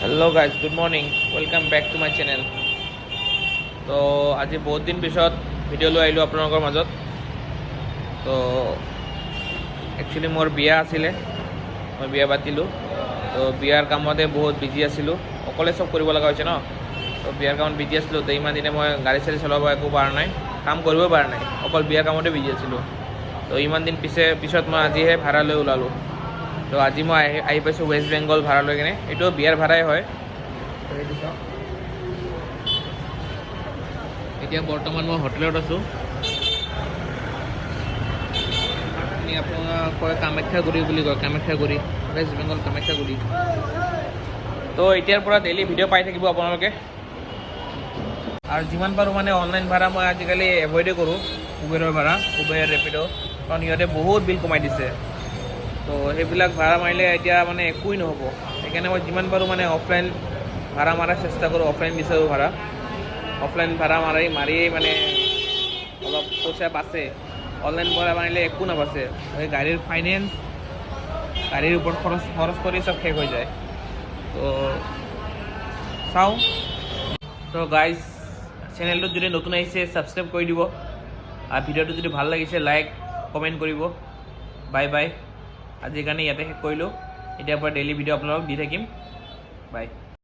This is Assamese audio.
Hello guys good morning welcome back to my channel. तो आज बहुत दिन पिछत भिडिओ लो आइलो आपलोকৰ মাজত। तो एक्चुअली मोर बिया आছিলে, मैं बिया पातिलो। तो बियार कामते बहुत बिजी आছিলোঁ, अकले सब কৰিব লগা হৈছে ন। तो बियार कामत बिजी आছিলোঁ, तो इमान दिने मैं गाड़ी चाड़ी चलाब একো পৰা নাই, কাম কৰিব পৰা নাই, অকল বিয়াৰ কামতে বিজি আছিলোঁ। তো ইমান দিন পিছত মই আজিহে ভাড়া লৈ ওলালোঁ। তো আজি মই আহি পাইছোঁ ৱেষ্ট বেংগল ভাড়া লৈ কিনে। এইটো বিয়াৰ ভাড়াই হয়। তো সেইটো চাওক, এতিয়া বৰ্তমান মই হোটেলত আছোঁ। আপোনাক কয় কামাখ্যাগুৰি বুলি কয়, কামাখ্যাগুৰি, ৱেষ্ট বেংগল কামাখ্যাগুৰি। তো এতিয়াৰ পৰা ডেইলি ভিডিঅ' পাই থাকিব আপোনালোকে। আৰু যিমান পাৰোঁ মানে অনলাইন ভাড়া মই আজিকালি এভইডেই কৰোঁ, উবেৰৰ ভাড়া, উবেৰ ৰেপিড', কাৰণ সিহঁতে বহুত বিল কমাই দিছে। তো সেইবিলাক ভাড়া মাৰিলে এতিয়া মানে একোৱেই নহ'ব। সেইকাৰণে মই যিমান পাৰোঁ মানে অফলাইন ভাড়া মাৰাৰ চেষ্টা কৰোঁ, অফলাইন বিচাৰোঁ ভাড়া। অফলাইন ভাড়া মাৰিয়েই মানে অলপ পইচা বাচে। অনলাইন ভাড়া মাৰিলে একো নাবাচে। এই গাড়ীৰ ফাইনেন্স, গাড়ীৰ ওপৰত খৰচ কৰি চব শেষ হৈ যায়। তো চাওঁ। তো গাইজ, চেনেলটোত যদি নতুন আহিছে ছাবস্ক্ৰাইব কৰি দিব, আৰু ভিডিঅ'টো যদি ভাল লাগিছে লাইক কমেণ্ট কৰিব। বাই বাই, আজিৰ কাৰণে ইয়াতে শেষ কৰিলোঁ। এতিয়াৰ পৰা ডেইলি ভিডিঅ' আপোনালোকক দি থাকিম। বাই।